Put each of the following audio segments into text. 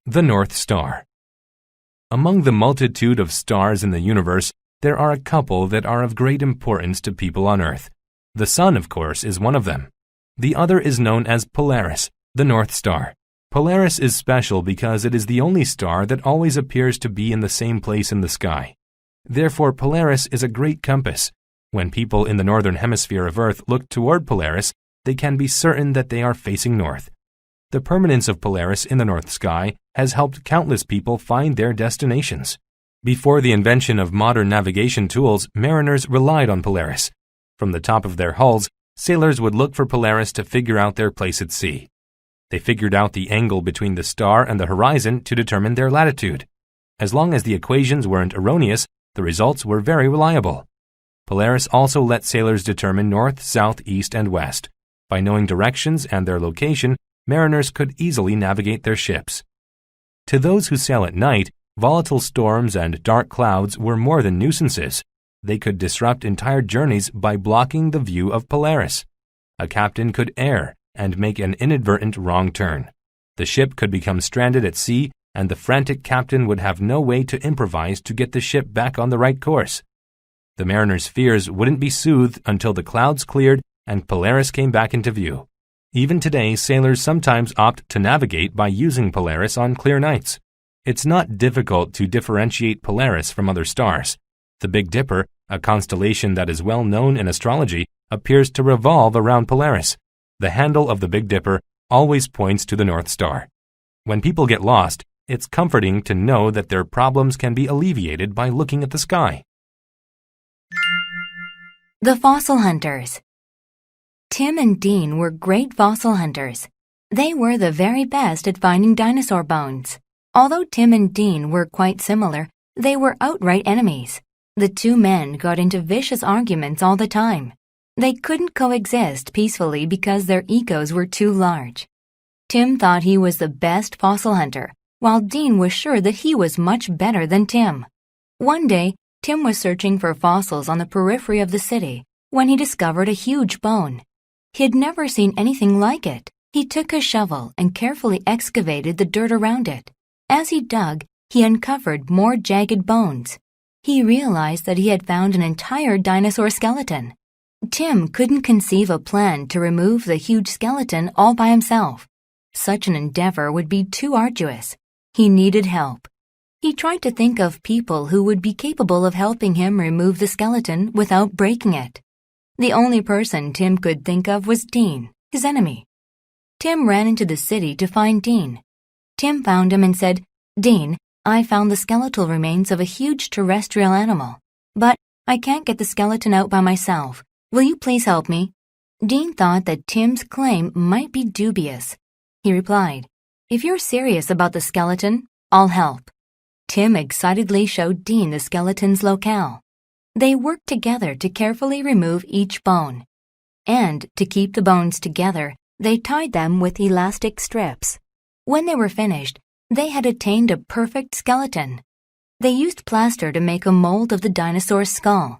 The North Star. Among the multitude of stars in the universe, there are a couple that are of great importance to people on Earth. The Sun, of course, is one of them. The other is known as Polaris, the North Star. Polaris is special because it is the only star that always appears to be in the same place in the sky. Therefore, Polaris is a great compass. When people in the northern hemisphere of Earth look toward Polaris, they can be certain that they are facing north. The permanence of Polaris in the north sky has helped countless people find their destinations. Before the invention of modern navigation tools, mariners relied on Polaris. From the top of their hulls, sailors would look for Polaris to figure out their place at sea. They figured out the angle between the star and the horizon to determine their latitude. As long as the equations weren't erroneous, the results were very reliable. Polaris also let sailors determine north, south, east, and west. By knowing directions and their location, mariners could easily navigate their ships. To those who sail at night, volatile storms and dark clouds were more than nuisances. They could disrupt entire journeys by blocking the view of Polaris. A captain could err and make an inadvertent wrong turn. The ship could become stranded at sea, and the frantic captain would have no way to improvise to get the ship back on the right course. The mariners' fears wouldn't be soothed until the clouds cleared and Polaris came back into view. Even today, sailors sometimes opt to navigate by using Polaris on clear nights. It's not difficult to differentiate Polaris from other stars. The Big Dipper, a constellation that is well known in astrology, appears to revolve around Polaris. The handle of the Big Dipper always points to the North Star. When people get lost, it's comforting to know that their problems can be alleviated by looking at the sky. The Fossil Hunters. Tim and Dean were great fossil hunters. They were the very best at finding dinosaur bones. Although Tim and Dean were quite similar, they were outright enemies. The two men got into vicious arguments all the time. They couldn't coexist peacefully because their egos were too large. Tim thought he was the best fossil hunter, while Dean was sure that he was much better than Tim. One day, Tim was searching for fossils on the periphery of the city when he discovered a huge bone. He had never seen anything like it. He took a shovel and carefully excavated the dirt around it. As he dug, he uncovered more jagged bones. He realized that he had found an entire dinosaur skeleton. Tim couldn't conceive a plan to remove the huge skeleton all by himself. Such an endeavor would be too arduous. He needed help. He tried to think of people who would be capable of helping him remove the skeleton without breaking it. The only person Tim could think of was Dean, his enemy. Tim ran into the city to find Dean. Tim found him and said, "Dean, I found the skeletal remains of a huge terrestrial animal, but I can't get the skeleton out by myself. Will you please help me?" Dean thought that Tim's claim might be dubious. He replied, "If you're serious about the skeleton, I'll help." Tim excitedly showed Dean the skeleton's locale. They worked together to carefully remove each bone. And to keep the bones together, they tied them with elastic strips. When they were finished, they had attained a perfect skeleton. They used plaster to make a mold of the dinosaur's skull.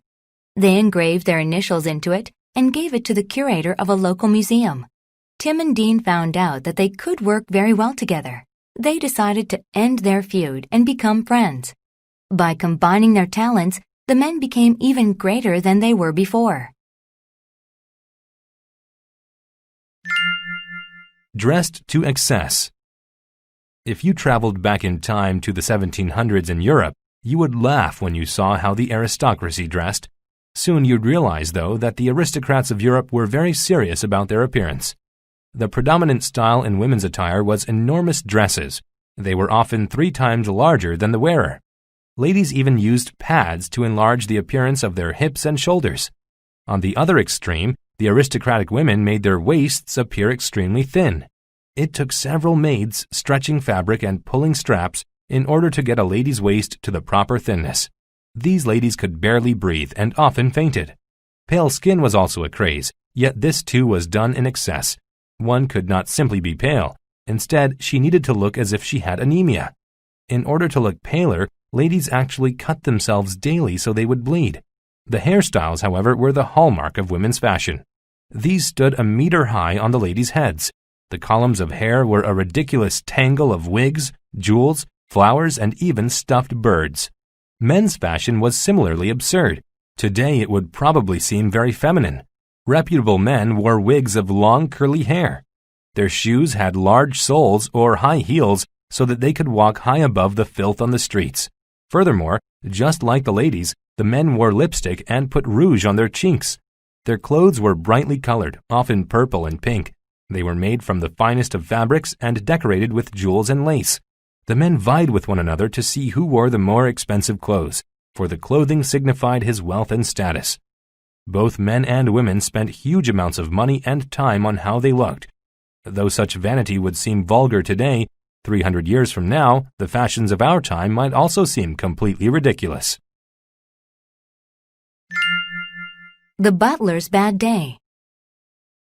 They engraved their initials into it and gave it to the curator of a local museum. Tim and Dean found out that they could work very well together. They decided to end their feud and become friends. By combining their talents, the men became even greater than they were before. Dressed to excess. If you traveled back in time to the 1700s in Europe, you would laugh when you saw how the aristocracy dressed. Soon you'd realize, though, that the aristocrats of Europe were very serious about their appearance. The predominant style in women's attire was enormous dresses. They were often 3 times larger than the wearer. Ladies even used pads to enlarge the appearance of their hips and shoulders. On the other extreme, the aristocratic women made their waists appear extremely thin. It took several maids stretching fabric and pulling straps in order to get a lady's waist to the proper thinness. These ladies could barely breathe and often fainted. Pale skin was also a craze, yet this too was done in excess. One could not simply be pale. Instead, she needed to look as if she had anemia. In order to look paler, ladies actually cut themselves daily so they would bleed. The hairstyles, however, were the hallmark of women's fashion. These stood a meter high on the ladies' heads. The columns of hair were a ridiculous tangle of wigs, jewels, flowers, and even stuffed birds. Men's fashion was similarly absurd. Today it would probably seem very feminine. Reputable men wore wigs of long curly hair. Their shoes had large soles or high heels so that they could walk high above the filth on the streets. Furthermore, just like the ladies, the men wore lipstick and put rouge on their cheeks. Their clothes were brightly colored, often purple and pink. They were made from the finest of fabrics and decorated with jewels and lace. The men vied with one another to see who wore the more expensive clothes, for the clothing signified his wealth and status. Both men and women spent huge amounts of money and time on how they looked. Though such vanity would seem vulgar today, 300 years from now, the fashions of our time might also seem completely ridiculous. The butler's bad day.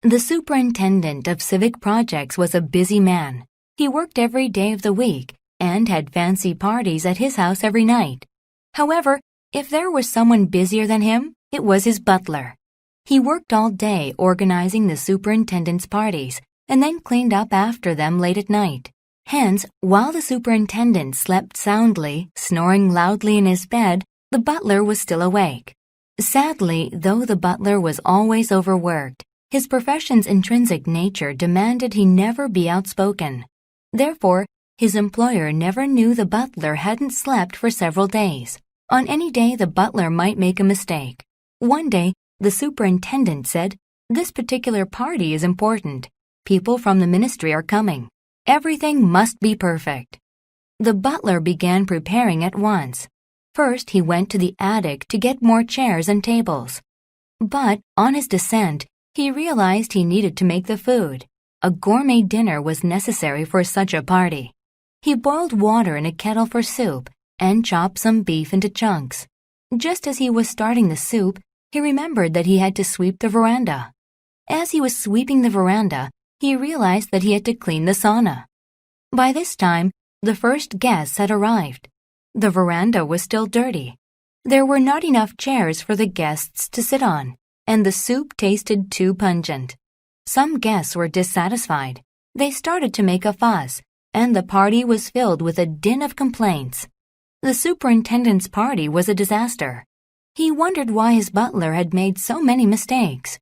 The superintendent of civic projects was a busy man. He worked every day of the week and had fancy parties at his house every night. However, if there was someone busier than him, it was his butler. He worked all day organizing the superintendent's parties and then cleaned up after them late at night. Hence, while the superintendent slept soundly, snoring loudly in his bed, the butler was still awake. Sadly, though the butler was always overworked, his profession's intrinsic nature demanded he never be outspoken. Therefore, his employer never knew the butler hadn't slept for several days. On any day, the butler might make a mistake. One day, the superintendent said, "This particular party is important. People from the ministry are coming. Everything must be perfect." The butler began preparing at once. First, he went to the attic to get more chairs and tables. But on his descent, he realized he needed to make the food. A gourmet dinner was necessary for such a party. He boiled water in a kettle for soup and chopped some beef into chunks. Just as he was starting the soup, he remembered that he had to sweep the veranda. As he was sweeping the veranda, he realized that he had to clean the sauna. By this time, the first guests had arrived. The veranda was still dirty. There were not enough chairs for the guests to sit on, and the soup tasted too pungent. Some guests were dissatisfied. They started to make a fuss, and the party was filled with a din of complaints. The superintendent's party was a disaster. He wondered why his butler had made so many mistakes.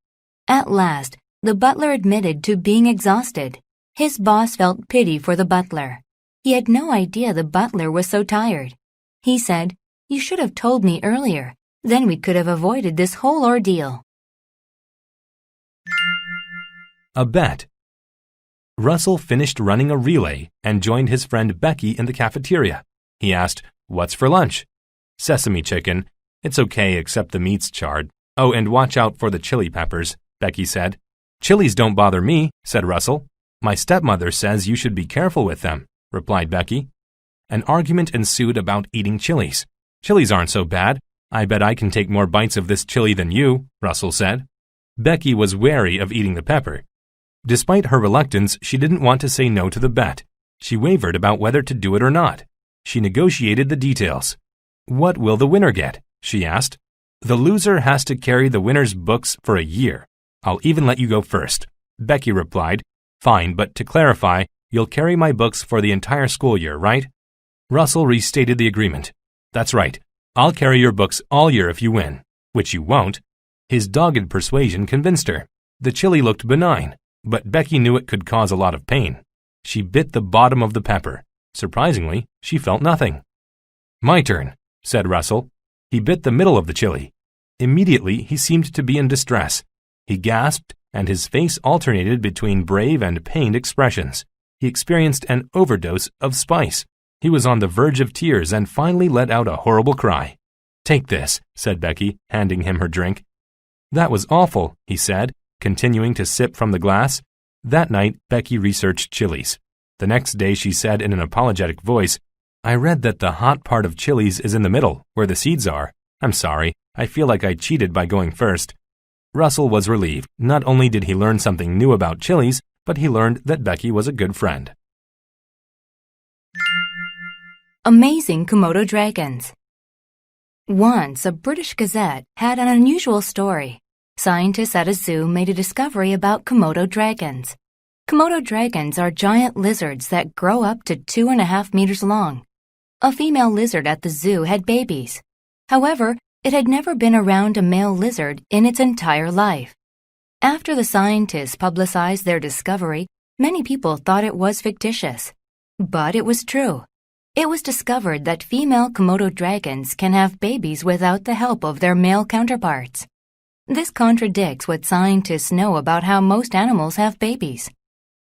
At last, the butler admitted to being exhausted. His boss felt pity for the butler. He had no idea the butler was so tired. He said, "You should have told me earlier. Then we could have avoided this whole ordeal." A bet. Russell finished running a relay and joined his friend Becky in the cafeteria. He asked, "What's for lunch?" "Sesame chicken. It's okay except the meat's charred. Oh, and watch out for the chili peppers," Becky said. "Chilies don't bother me," said Russell. "My stepmother says you should be careful with them," replied Becky. An argument ensued about eating chilies. "Chilies aren't so bad. I bet I can take more bites of this chili than you," Russell said. Becky was wary of eating the pepper. Despite her reluctance, she didn't want to say no to the bet. She wavered about whether to do it or not. She negotiated the details. "What will the winner get?" she asked. "The loser has to carry the winner's books for a year. I'll even let you go first." Becky replied, "Fine, but to clarify, you'll carry my books for the entire school year, right?" Russell restated the agreement. "That's right. I'll carry your books all year if you win," which you won't. His dogged persuasion convinced her. The chili looked benign, but Becky knew it could cause a lot of pain. She bit the bottom of the pepper. Surprisingly, she felt nothing. "My turn," said Russell. He bit the middle of the chili. Immediately, he seemed to be in distress. He gasped, and his face alternated between brave and pained expressions. He experienced an overdose of spice. He was on the verge of tears and finally let out a horrible cry. "Take this," said Becky, handing him her drink. "That was awful," he said, continuing to sip from the glass. That night, Becky researched chilies. The next day she said in an apologetic voice, "I read that the hot part of chilies is in the middle, where the seeds are. I'm sorry, I feel like I cheated by going first." Russell was relieved. Not only did he learn something new about chilies, but he learned that Becky was a good friend. Amazing Komodo dragons. Once, a British Gazette had an unusual story. Scientists at a zoo made a discovery about Komodo dragons. Komodo dragons are giant lizards that grow up to 2.5 meters long. A female lizard at the zoo had babies. However, it had never been around a male lizard in its entire life. After the scientists publicized their discovery, many people thought it was fictitious. But it was true. It was discovered that female Komodo dragons can have babies without the help of their male counterparts. This contradicts what scientists know about how most animals have babies.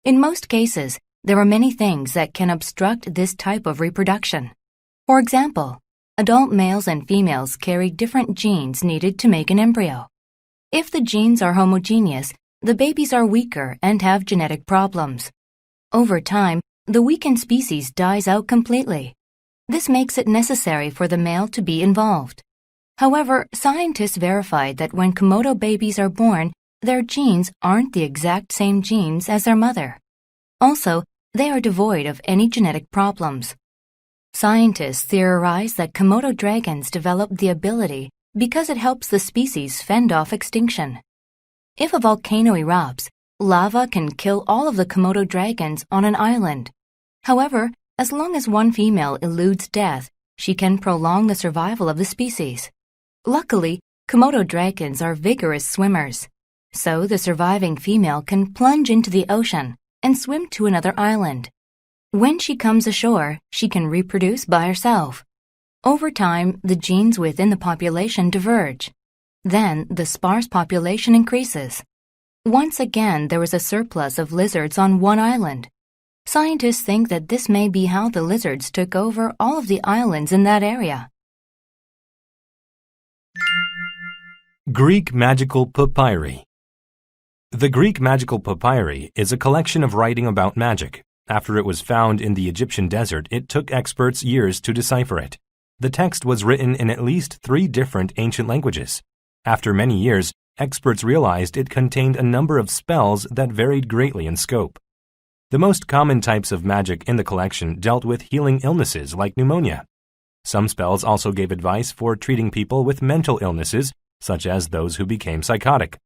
In most cases, there are many things that can obstruct this type of reproduction. For example, adult males and females carry different genes needed to make an embryo. If the genes are homogeneous, the babies are weaker and have genetic problems. Over time, the weakened species dies out completely. This makes it necessary for the male to be involved. However, scientists verified that when Komodo babies are born, their genes aren't the exact same genes as their mother. Also, they are devoid of any genetic problems. Scientists theorize that Komodo dragons developed the ability because it helps the species fend off extinction. If a volcano erupts, lava can kill all of the Komodo dragons on an island. However, as long as one female eludes death, she can prolong the survival of the species. Luckily, Komodo dragons are vigorous swimmers, so the surviving female can plunge into the ocean and swim to another island. When she comes ashore, she can reproduce by herself. Over time, the genes within the population diverge. Then, the sparse population increases. Once again, there is a surplus of lizards on one island. Scientists think that this may be how the lizards took over all of the islands in that area. Greek Magical Papyri. The Greek Magical Papyri is a collection of writing about magic. After it was found in the Egyptian desert, it took experts years to decipher it. The text was written in at least 3 different ancient languages. After many years, experts realized it contained a number of spells that varied greatly in scope. The most common types of magic in the collection dealt with healing illnesses like pneumonia. Some spells also gave advice for treating people with mental illnesses, such as those who became psychotic.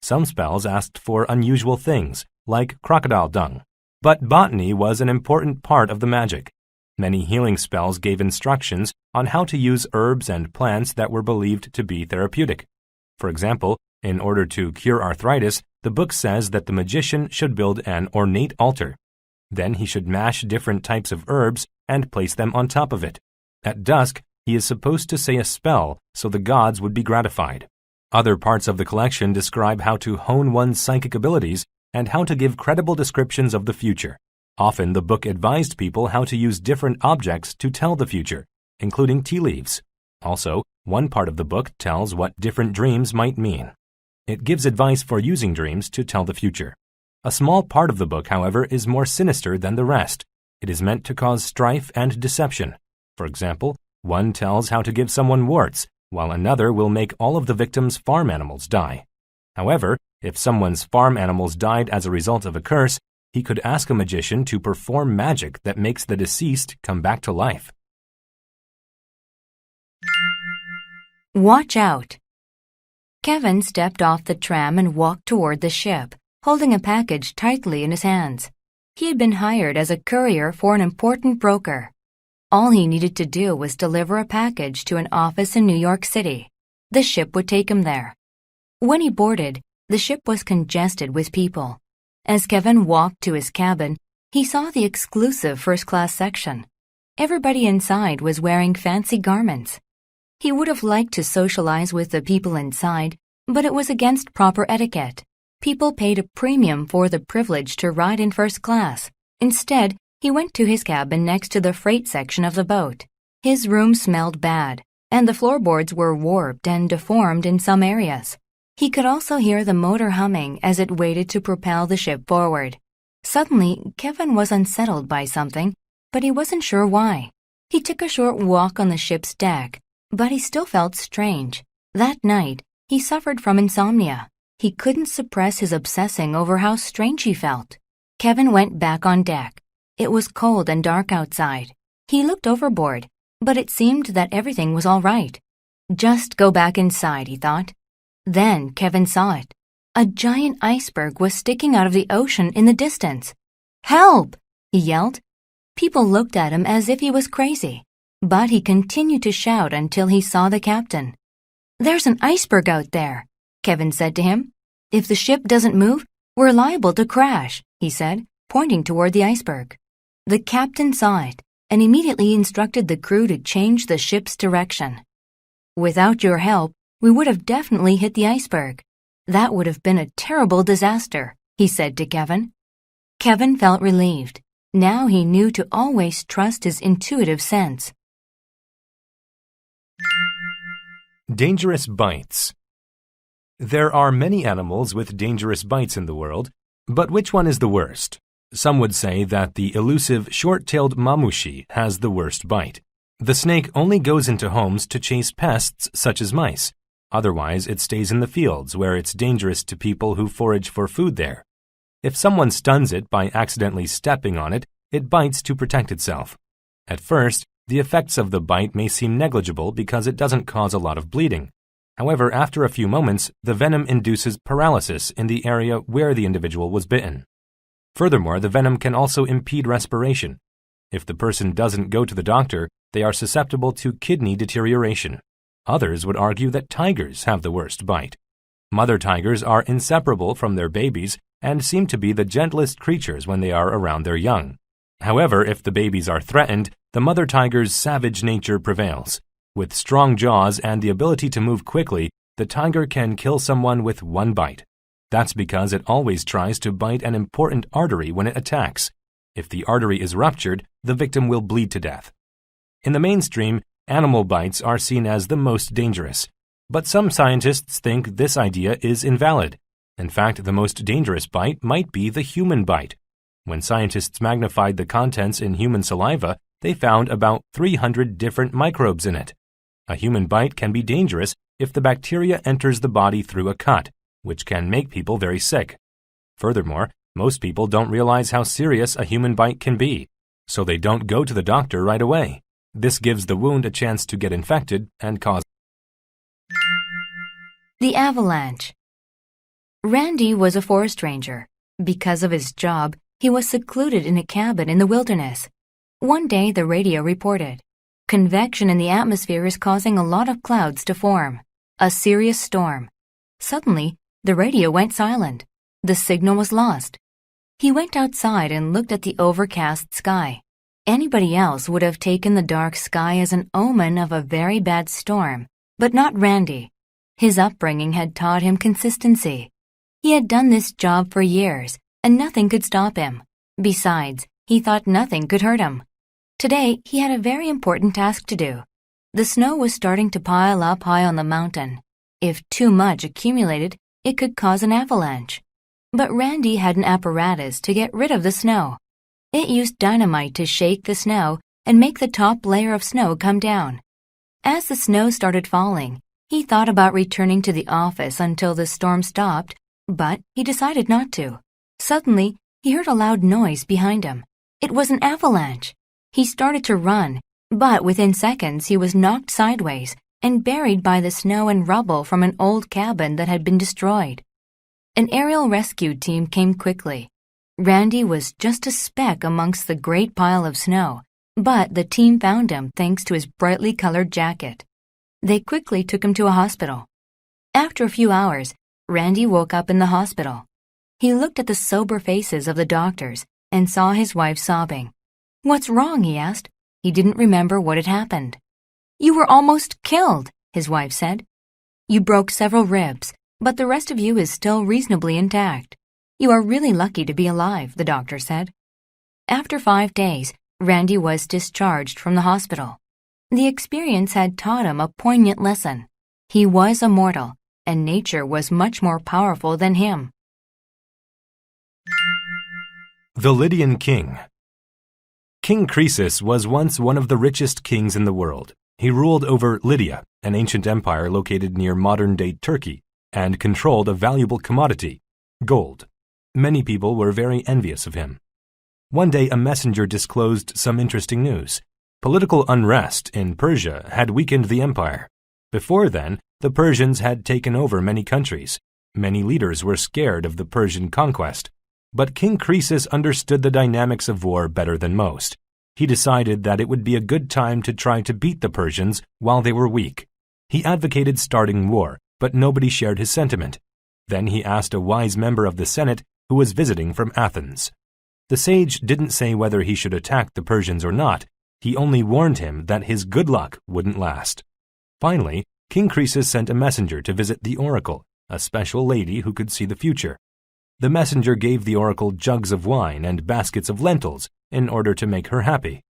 Some spells asked for unusual things, like crocodile dung. But botany was an important part of the magic. Many healing spells gave instructions on how to use herbs and plants that were believed to be therapeutic. For example, in order to cure arthritis, the book says that the magician should build an ornate altar. Then he should mash different types of herbs and place them on top of it. At dusk, he is supposed to say a spell so the gods would be gratified. Other parts of the collection describe how to hone one's psychic abilities and how to give credible descriptions of the future. Often the book advised people how to use different objects to tell the future, including tea leaves. Also, one part of the book tells what different dreams might mean. It gives advice for using dreams to tell the future. A small part of the book, however, is more sinister than the rest. It is meant to cause strife and deception. For example, one tells how to give someone warts, while another will make all of the victim's farm animals die. However, if someone's farm animals died as a result of a curse, he could ask a magician to perform magic that makes the deceased come back to life. Watch out! Kevin stepped off the tram and walked toward the ship, holding a package tightly in his hands. He had been hired as a courier for an important broker. All he needed to do was deliver a package to an office in New York City. The ship would take him there. When he boarded, the ship was congested with people. As Kevin walked to his cabin, he saw the exclusive first-class section. Everybody inside was wearing fancy garments. He would have liked to socialize with the people inside, but it was against proper etiquette. People paid a premium for the privilege to ride in first class. Instead, he went to his cabin next to the freight section of the boat. His room smelled bad, and the floorboards were warped and deformed in some areas. He could also hear the motor humming as it waited to propel the ship forward. Suddenly, Kevin was unsettled by something, but he wasn't sure why. He took a short walk on the ship's deck, but he still felt strange. That night, he suffered from insomnia. He couldn't suppress his obsessing over how strange he felt. Kevin went back on deck. It was cold and dark outside. He looked overboard, but it seemed that everything was all right. Just go back inside, he thought. Then Kevin saw it. A giant iceberg was sticking out of the ocean in the distance. "Help!" he yelled. People looked at him as if he was crazy, but he continued to shout until he saw the captain. "There's an iceberg out there," Kevin said to him. "If the ship doesn't move, we're liable to crash," he said, pointing toward the iceberg. The captain saw it and immediately instructed the crew to change the ship's direction. "Without your help, we would have definitely hit the iceberg. That would have been a terrible disaster," he said to Kevin. Kevin felt relieved. Now he knew to always trust his intuitive sense. Dangerous bites. There are many animals with dangerous bites in the world, but which one is the worst? Some would say that the elusive short-tailed mamushi has the worst bite. The snake only goes into homes to chase pests such as mice. Otherwise, it stays in the fields where it's dangerous to people who forage for food there. If someone stuns it by accidentally stepping on it, it bites to protect itself. At first, the effects of the bite may seem negligible because it doesn't cause a lot of bleeding. However, after a few moments, the venom induces paralysis in the area where the individual was bitten. Furthermore, the venom can also impede respiration. If the person doesn't go to the doctor, they are susceptible to kidney deterioration. Others would argue that tigers have the worst bite. Mother tigers are inseparable from their babies and seem to be the gentlest creatures when they are around their young. However, if the babies are threatened, the mother tiger's savage nature prevails. With strong jaws and the ability to move quickly, the tiger can kill someone with one bite. That's because it always tries to bite an important artery when it attacks. If the artery is ruptured, the victim will bleed to death. In the mainstream, animal bites are seen as the most dangerous, but some scientists think this idea is invalid. In fact, the most dangerous bite might be the human bite. When scientists magnified the contents in human saliva, they found about 300 different microbes in it. A human bite can be dangerous if the bacteria enters the body through a cut, which can make people very sick. Furthermore, most people don't realize how serious a human bite can be, so they don't go to the doctor right away. This gives the wound a chance to get infected and cause. The avalanche. Randy was a forest ranger. Because of his job, he was secluded in a cabin in the wilderness. One day, the radio reported, "Convection in the atmosphere is causing a lot of clouds to form. A serious storm." Suddenly, the radio went silent. The signal was lost. He went outside and looked at the overcast sky. Anybody else would have taken the dark sky as an omen of a very bad storm, but not Randy. His upbringing had taught him consistency. He had done this job for years, and nothing could stop him. Besides, he thought nothing could hurt him. Today, he had a very important task to do. The snow was starting to pile up high on the mountain. If too much accumulated, it could cause an avalanche. But Randy had an apparatus to get rid of the snow. It used dynamite to shake the snow and make the top layer of snow come down. As the snow started falling, he thought about returning to the office until the storm stopped, but he decided not to. Suddenly, he heard a loud noise behind him. It was an avalanche. He started to run, but within seconds he was knocked sideways and buried by the snow and rubble from an old cabin that had been destroyed. An aerial rescue team came quickly. Randy was just a speck amongst the great pile of snow, but the team found him thanks to his brightly colored jacket. They quickly took him to a hospital. After a few hours, Randy woke up in the hospital. He looked at the sober faces of the doctors and saw his wife sobbing. "What's wrong?" he asked. He didn't remember what had happened. "You were almost killed," his wife said. "You broke several ribs, but the rest of you is still reasonably intact. You are really lucky to be alive," the doctor said. After 5 days, Randy was discharged from the hospital. The experience had taught him a poignant lesson. He was immortal, and nature was much more powerful than him. The Lydian King. King Croesus was once one of the richest kings in the world. He ruled over Lydia, an ancient empire located near modern-day Turkey, and controlled a valuable commodity, gold. Many people were very envious of him. One day, a messenger disclosed some interesting news. Political unrest in Persia had weakened the empire. Before then, the Persians had taken over many countries. Many leaders were scared of the Persian conquest, but King Croesus understood the dynamics of war better than most. He decided that it would be a good time to try to beat the Persians while they were weak. He advocated starting war, but nobody shared his sentiment. Then he asked a wise member of the Senate who was visiting from Athens. The sage didn't say whether he should attack the Persians or not. He only warned him that his good luck wouldn't last. Finally, King Croesus sent a messenger to visit the oracle, a special lady who could see the future. The messenger gave the oracle jugs of wine and baskets of lentils in order to make her happy.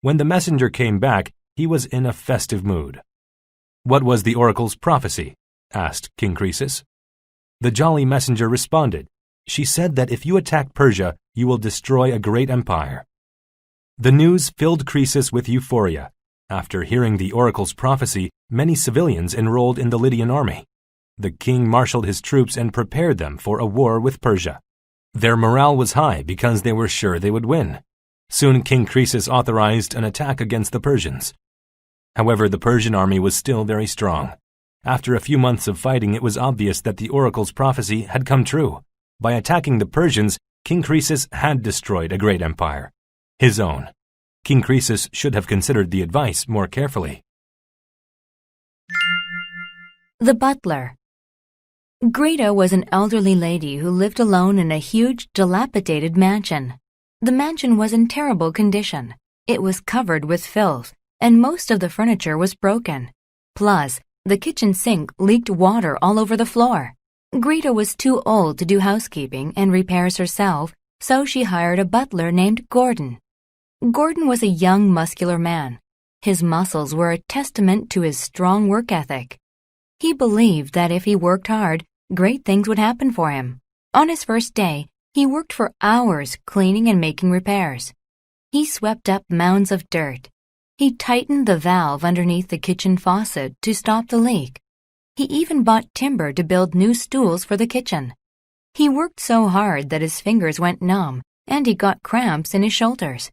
When the messenger came back, he was in a festive mood. "What was the oracle's prophecy?" asked King Croesus. The jolly messenger responded, "She said that if you attack Persia, you will destroy a great empire." The news filled Croesus with euphoria. After hearing the oracle's prophecy, many civilians enrolled in the Lydian army. The king marshaled his troops and prepared them for a war with Persia. Their morale was high because they were sure they would win. Soon King Croesus authorized an attack against the Persians. However, the Persian army was still very strong. After a few months of fighting, it was obvious that the oracle's prophecy had come true. By attacking the Persians, King Croesus had destroyed a great empire, his own. King Croesus should have considered the advice more carefully. The Butler. Greta was an elderly lady who lived alone in a huge, dilapidated mansion. The mansion was in terrible condition. It was covered with filth, and most of the furniture was broken. Plus, the kitchen sink leaked water all over the floor. Greta was too old to do housekeeping and repairs herself, so she hired a butler named Gordon. Gordon was a young, muscular man. His muscles were a testament to his strong work ethic. He believed that if he worked hard, great things would happen for him. On his first day, he worked for hours cleaning and making repairs. He swept up mounds of dirt. He tightened the valve underneath the kitchen faucet to stop the leak. He even bought timber to build new stools for the kitchen. He worked so hard that his fingers went numb and he got cramps in his shoulders.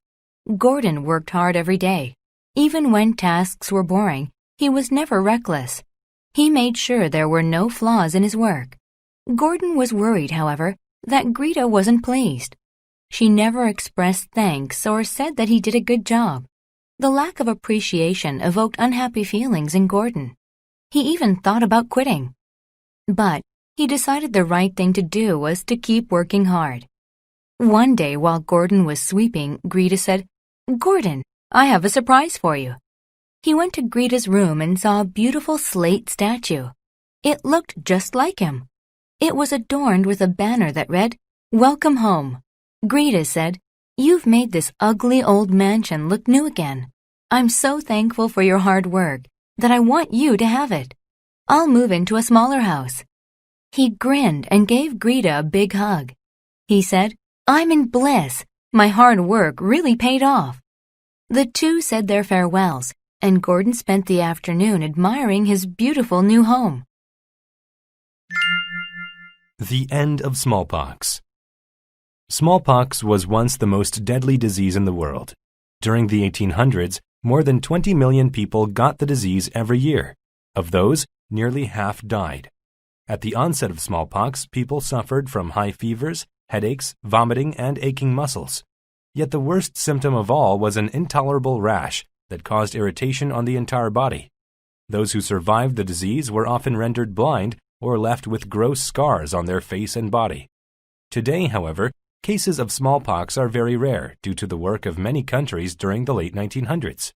Gordon worked hard every day. Even when tasks were boring, he was never reckless. He made sure there were no flaws in his work. Gordon was worried, however, that Greta wasn't pleased. She never expressed thanks or said that he did a good job. The lack of appreciation evoked unhappy feelings in Gordon. He even thought about quitting. But he decided the right thing to do was to keep working hard. One day while Gordon was sweeping, Greta said, "Gordon, I have a surprise for you." He went to Greta's room and saw a beautiful slate statue. It looked just like him. It was adorned with a banner that read, "Welcome home." Greta said, "You've made this ugly old mansion look new again. I'm so thankful for your hard work that I want you to have it. I'll move into a smaller house." He grinned and gave Greta a big hug. He said, "I'm in bliss. My hard work really paid off." The two said their farewells, and Gordon spent the afternoon admiring his beautiful new home. The end of smallpox. Smallpox was once the most deadly disease in the world. During the 1800s, more than 20 million people got the disease every year. Of those, nearly half died. At the onset of smallpox, people suffered from high fevers, headaches, vomiting, and aching muscles. Yet the worst symptom of all was an intolerable rash that caused irritation on the entire body. Those who survived the disease were often rendered blind or left with gross scars on their face and body. Today, however, cases of smallpox are very rare due to the work of many countries during the late 1900s.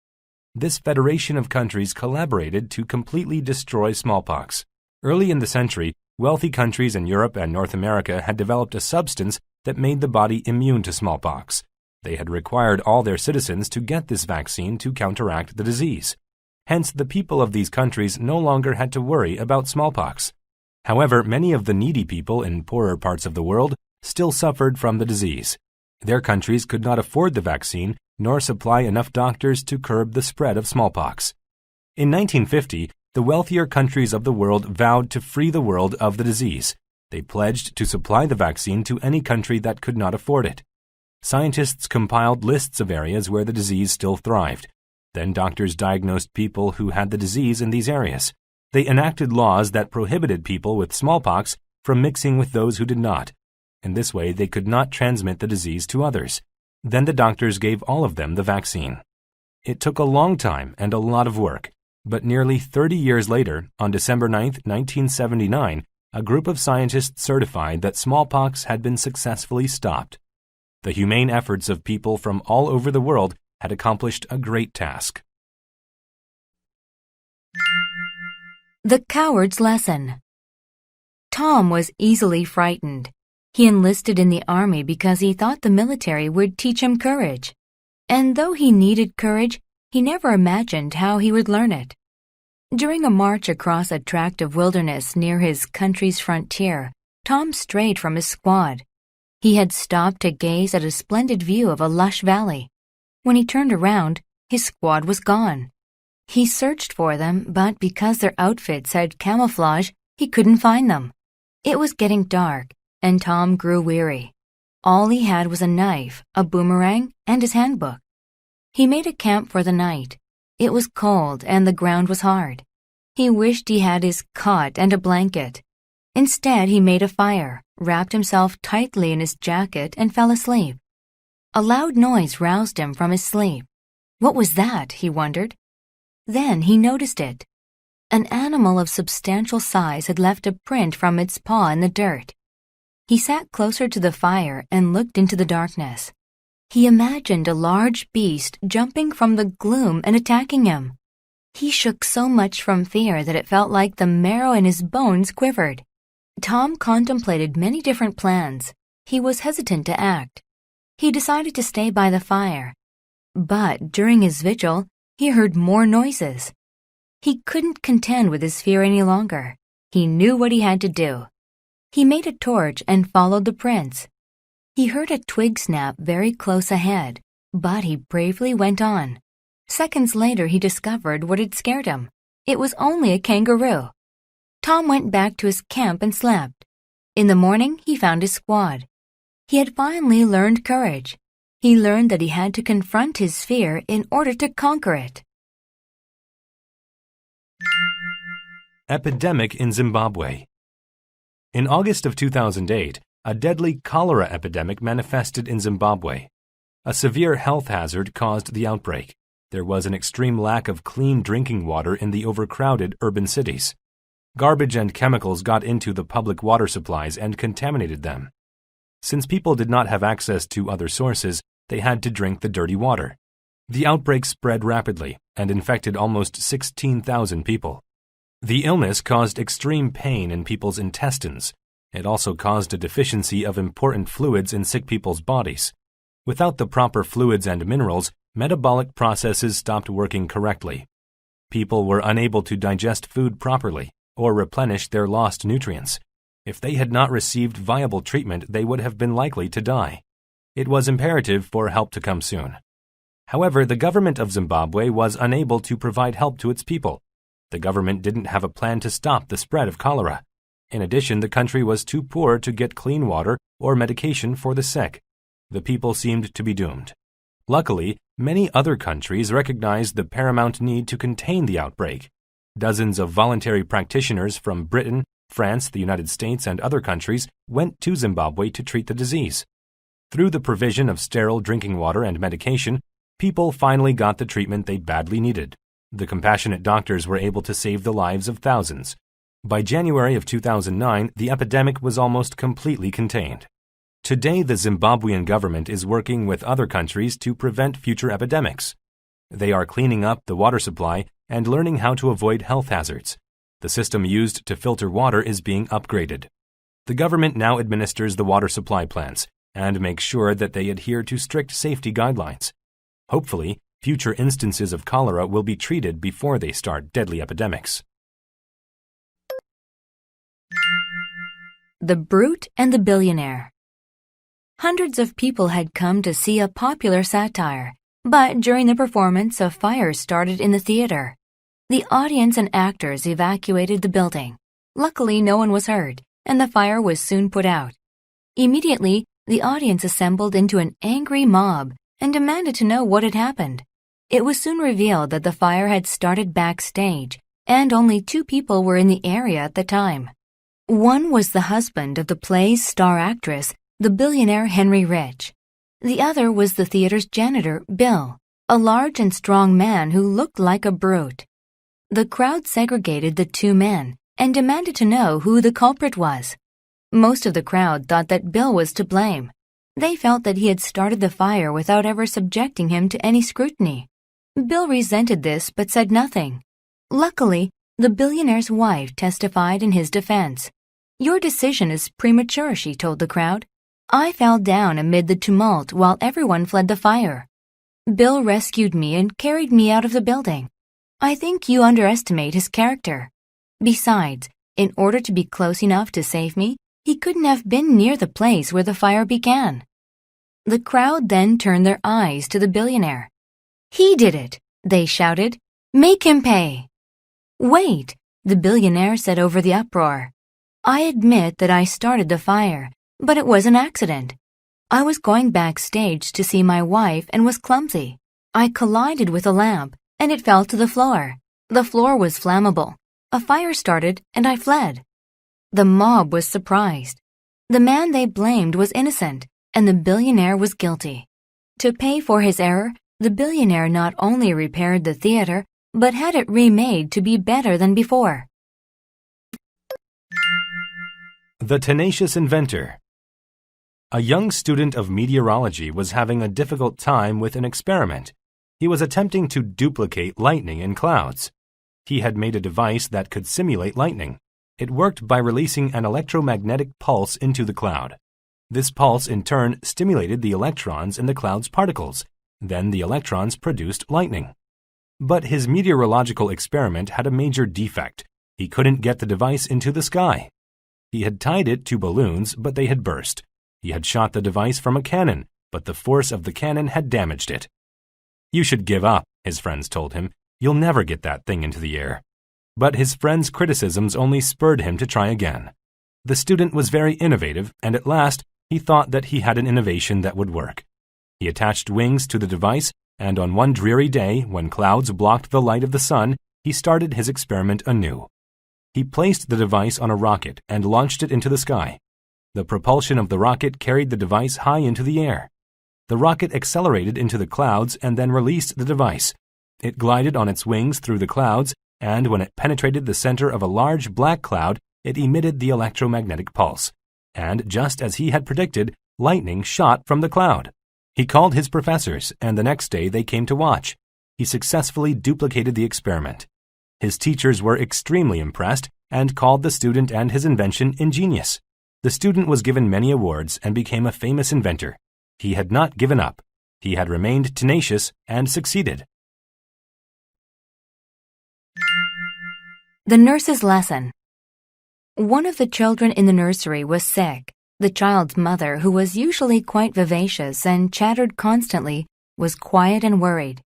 This federation of countries collaborated to completely destroy smallpox. Early in the century, wealthy countries in Europe and North America had developed a substance that made the body immune to smallpox. They had required all their citizens to get this vaccine to counteract the disease. Hence, the people of these countries no longer had to worry about smallpox. However, many of the needy people in poorer parts of the world still suffered from the disease. Their countries could not afford the vaccine nor supply enough doctors to curb the spread of smallpox. In 1950, the wealthier countries of the world vowed to free the world of the disease. They pledged to supply the vaccine to any country that could not afford it. Scientists compiled lists of areas where the disease still thrived. Then doctors diagnosed people who had the disease in these areas. They enacted laws that prohibited people with smallpox from mixing with those who did not. In this way, they could not transmit the disease to others. Then the doctors gave all of them the vaccine. It took a long time and a lot of work, but nearly 30 years later, on December 9, 1979, a group of scientists certified that smallpox had been successfully stopped. The humane efforts of people from all over the world had accomplished a great task. The Coward's Lesson. Tom was easily frightened. He enlisted in the army because he thought the military would teach him courage. And though he needed courage, he never imagined how he would learn it. During a march across a tract of wilderness near his country's frontier, Tom strayed from his squad. He had stopped to gaze at a splendid view of a lush valley. When he turned around, his squad was gone. He searched for them, but because their outfits had camouflage, he couldn't find them. It was getting dark, and Tom grew weary. All he had was a knife, a boomerang, and his handbook. He made a camp for the night. It was cold and the ground was hard. He wished he had his cot and a blanket. Instead, he made a fire, wrapped himself tightly in his jacket, and fell asleep. A loud noise roused him from his sleep. What was that? He wondered. Then he noticed it. An animal of substantial size had left a print from its paw in the dirt. He sat closer to the fire and looked into the darkness. He imagined a large beast jumping from the gloom and attacking him. He shook so much from fear that it felt like the marrow in his bones quivered. Tom contemplated many different plans. He was hesitant to act. He decided to stay by the fire. But during his vigil, he heard more noises. He couldn't contend with his fear any longer. He knew what he had to do. He made a torch and followed the prints. He heard a twig snap very close ahead, but he bravely went on. Seconds later, he discovered what had scared him. It was only a kangaroo. Tom went back to his camp and slept. In the morning, he found his squad. He had finally learned courage. He learned that he had to confront his fear in order to conquer it. Epidemic in Zimbabwe. In August of 2008, a deadly cholera epidemic manifested in Zimbabwe. A severe health hazard caused the outbreak. There was an extreme lack of clean drinking water in the overcrowded urban cities. Garbage and chemicals got into the public water supplies and contaminated them. Since people did not have access to other sources, they had to drink the dirty water. The outbreak spread rapidly and infected almost 16,000 people. The illness caused extreme pain in people's intestines. It also caused a deficiency of important fluids in sick people's bodies. Without the proper fluids and minerals, metabolic processes stopped working correctly. People were unable to digest food properly or replenish their lost nutrients. If they had not received viable treatment, they would have been likely to die. It was imperative for help to come soon. However, the government of Zimbabwe was unable to provide help to its people. The government didn't have a plan to stop the spread of cholera. In addition, the country was too poor to get clean water or medication for the sick. The people seemed to be doomed. Luckily, many other countries recognized the paramount need to contain the outbreak. Dozens of voluntary practitioners from Britain, France, the United States, and other countries went to Zimbabwe to treat the disease. Through the provision of sterile drinking water and medication, people finally got the treatment they badly needed. The compassionate doctors were able to save the lives of thousands. By January of 2009, the epidemic was almost completely contained. Today, the Zimbabwean government is working with other countries to prevent future epidemics. They are cleaning up the water supply and learning how to avoid health hazards. The system used to filter water is being upgraded. The government now administers the water supply plants and makes sure that they adhere to strict safety guidelines. Hopefully, future instances of cholera will be treated before they start deadly epidemics. The Brute and the Billionaire. Hundreds of people had come to see a popular satire, but during the performance, a fire started in the theater. The audience and actors evacuated the building. Luckily, no one was hurt, and the fire was soon put out. Immediately, the audience assembled into an angry mob and demanded to know what had happened. It was soon revealed that the fire had started backstage, and only 2 people were in the area at the time. One was the husband of the play's star actress, the billionaire Henry Rich. The other was the theater's janitor, Bill, a large and strong man who looked like a brute. The crowd segregated the two men and demanded to know who the culprit was. Most of the crowd thought that Bill was to blame. They felt that he had started the fire without ever subjecting him to any scrutiny. Bill resented this but said nothing. Luckily, the billionaire's wife testified in his defense. "Your decision is premature," she told the crowd. "I fell down amid the tumult while everyone fled the fire. Bill rescued me and carried me out of the building. I think you underestimate his character. Besides, in order to be close enough to save me, he couldn't have been near the place where the fire began." The crowd then turned their eyes to the billionaire. "He did it," they shouted. "Make him pay." "Wait," the billionaire said over the uproar. "I admit that I started the fire, but it was an accident. I was going backstage to see my wife and was clumsy. I collided with a lamp, and it fell to the floor. The floor was flammable. A fire started, and I fled." The mob was surprised. The man they blamed was innocent, and the billionaire was guilty. To pay for his error, the billionaire not only repaired the theater, but had it remade to be better than before. The Tenacious Inventor. A young student of meteorology was having a difficult time with an experiment. He was attempting to duplicate lightning in clouds. He had made a device that could simulate lightning. It worked by releasing an electromagnetic pulse into the cloud. This pulse in turn stimulated the electrons in the cloud's particles. Then the electrons produced lightning. But his meteorological experiment had a major defect. He couldn't get the device into the sky. He had tied it to balloons, but they had burst. He had shot the device from a cannon, but the force of the cannon had damaged it. "You should give up," his friends told him. "You'll never get that thing into the air." But his friends' criticisms only spurred him to try again. The student was very innovative, and at last he thought that he had an innovation that would work. He attached wings to the device, and on one dreary day, when clouds blocked the light of the sun, he started his experiment anew. He placed the device on a rocket and launched it into the sky. The propulsion of the rocket carried the device high into the air. The rocket accelerated into the clouds and then released the device. It glided on its wings through the clouds, and when it penetrated the center of a large black cloud, it emitted the electromagnetic pulse. And just as he had predicted, lightning shot from the cloud. He called his professors, and the next day they came to watch. He successfully duplicated the experiment. His teachers were extremely impressed and called the student and his invention ingenious. The student was given many awards and became a famous inventor. He had not given up. He had remained tenacious and succeeded. The nurse's lesson. One of the children in the nursery was sick. The child's mother, who was usually quite vivacious and chattered constantly, was quiet and worried.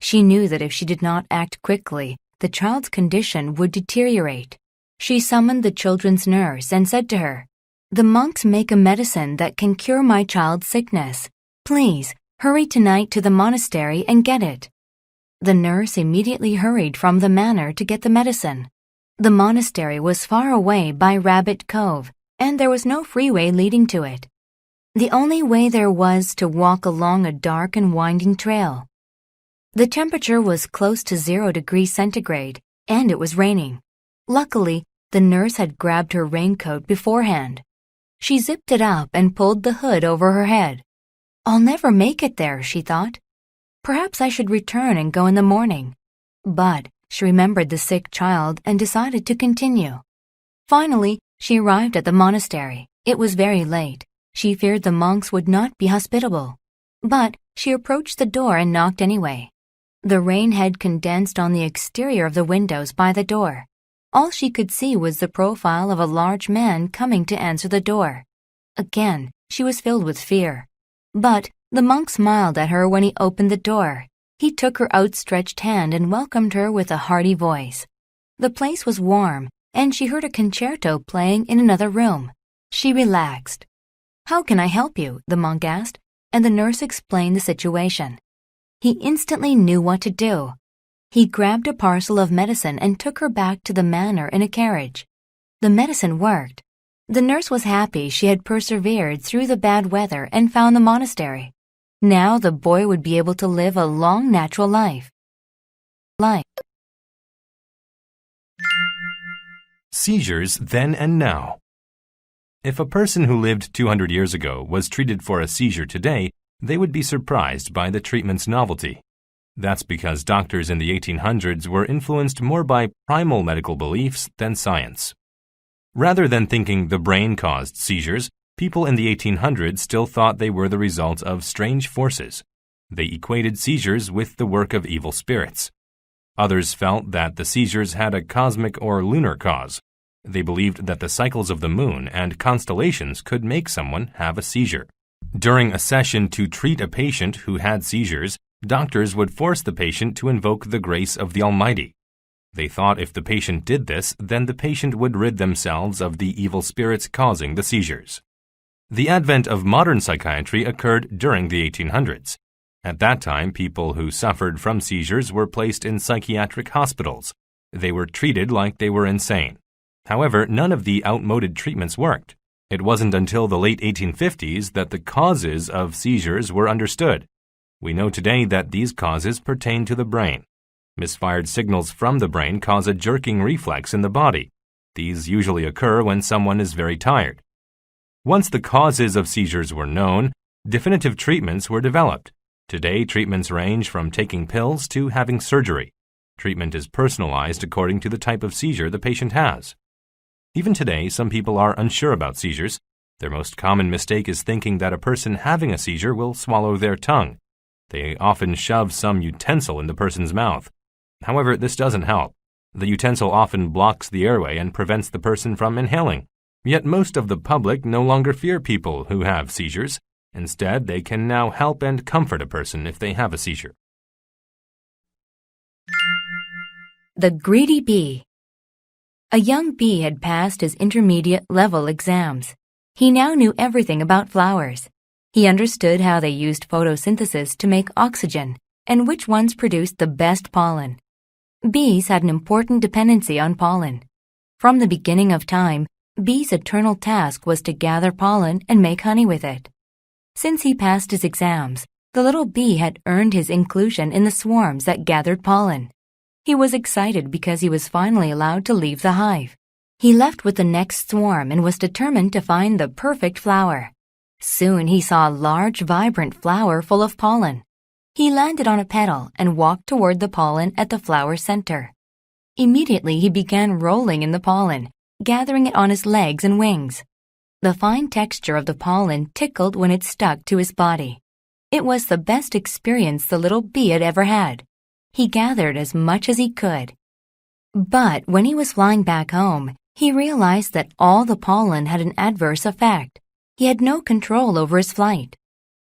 She knew that if she did not act quickly, the child's condition would deteriorate. She summoned the children's nurse and said to her, "The monks make a medicine that can cure my child's sickness. Please, hurry tonight to the monastery and get it." The nurse immediately hurried from the manor to get the medicine. The monastery was far away by Rabbit Cove, and there was no freeway leading to it. The only way there was to walk along a dark and winding trail. The temperature was close to 0 degrees centigrade, and it was raining. Luckily, the nurse had grabbed her raincoat beforehand. She zipped it up and pulled the hood over her head. "I'll never make it there," she thought. "Perhaps I should return and go in the morning." But she remembered the sick child and decided to continue. Finally, she arrived at the monastery. It was very late. She feared the monks would not be hospitable. But she approached the door and knocked anyway. The rain had condensed on the exterior of the windows by the door. All she could see was the profile of a large man coming to answer the door. Again, she was filled with fear. But the monk smiled at her when he opened the door. He took her outstretched hand and welcomed her with a hearty voice. The place was warm, and she heard a concerto playing in another room. She relaxed. "How can I help you?" the monk asked, and the nurse explained the situation. He instantly knew what to do. He grabbed a parcel of medicine and took her back to the manor in a carriage. The medicine worked. The nurse was happy she had persevered through the bad weather and found the monastery. Now the boy would be able to live a long natural life. Seizures then and now. If a person who lived 200 years ago was treated for a seizure today, they would be surprised by the treatment's novelty. That's because doctors in the 1800s were influenced more by primal medical beliefs than science. Rather than thinking the brain caused seizures, people in the 1800s still thought they were the result of strange forces. They equated seizures with the work of evil spirits. Others felt that the seizures had a cosmic or lunar cause. They believed that the cycles of the moon and constellations could make someone have a seizure. During a session to treat a patient who had seizures, doctors would force the patient to invoke the grace of the Almighty. They thought if the patient did this, then the patient would rid themselves of the evil spirits causing the seizures. The advent of modern psychiatry occurred during the 1800s. At that time, people who suffered from seizures were placed in psychiatric hospitals. They were treated like they were insane. However, none of the outmoded treatments worked. It wasn't until the late 1850s that the causes of seizures were understood. We know today that these causes pertain to the brain. Misfired signals from the brain cause a jerking reflex in the body. These usually occur when someone is very tired. Once the causes of seizures were known, definitive treatments were developed. Today, treatments range from taking pills to having surgery. Treatment is personalized according to the type of seizure the patient has. Even today, some people are unsure about seizures. Their most common mistake is thinking that a person having a seizure will swallow their tongue. They often shove some utensil in the person's mouth. However, this doesn't help. The utensil often blocks the airway and prevents the person from inhaling. Yet most of the public no longer fear people who have seizures. Instead, they can now help and comfort a person if they have a seizure. The greedy bee. A young bee had passed his intermediate level exams. He now knew everything about flowers. He understood how they used photosynthesis to make oxygen and which ones produced the best pollen. Bees had an important dependency on pollen. From the beginning of time, bees' eternal task was to gather pollen and make honey with it. Since he passed his exams, the little bee had earned his inclusion in the swarms that gathered pollen. He was excited because he was finally allowed to leave the hive. He left with the next swarm and was determined to find the perfect flower. Soon he saw a large, vibrant flower full of pollen. He landed on a petal and walked toward the pollen at the flower's center. Immediately he began rolling in the pollen, gathering it on his legs and wings. The fine texture of the pollen tickled when it stuck to his body. It was the best experience the little bee had ever had. He gathered as much as he could. But when he was flying back home, he realized that all the pollen had an adverse effect. He had no control over his flight.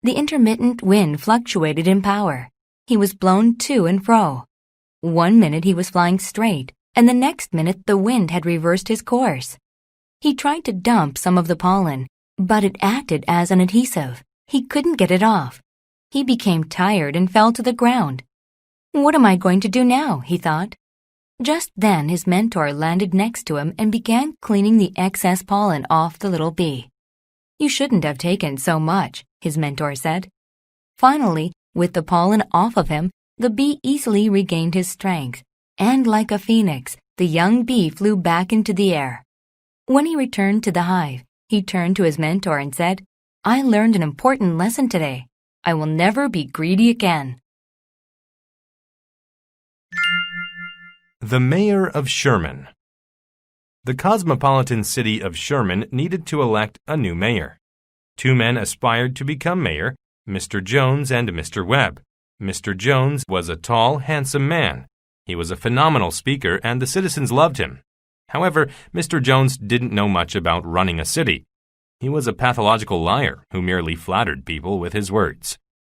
The intermittent wind fluctuated in power. He was blown to and fro. 1 minute he was flying straight, and the next minute the wind had reversed his course. He tried to dump some of the pollen, but it acted as an adhesive. He couldn't get it off. He became tired and fell to the ground. What am I going to do now? He thought. Just then his mentor landed next to him and began cleaning the excess pollen off the little bee. You shouldn't have taken so much, his mentor said. Finally, with the pollen off of him, the bee easily regained his strength, and like a phoenix, the young bee flew back into the air. When he returned to the hive, he turned to his mentor and said, I learned an important lesson today. I will never be greedy again. The Mayor of Sherman. The cosmopolitan city of Sherman needed to elect a new mayor. 2 men aspired to become mayor, Mr. Jones and Mr. Webb. Mr. Jones was a tall, handsome man. He was a phenomenal speaker and the citizens loved him. However, Mr. Jones didn't know much about running a city. He was a pathological liar who merely flattered people with his words.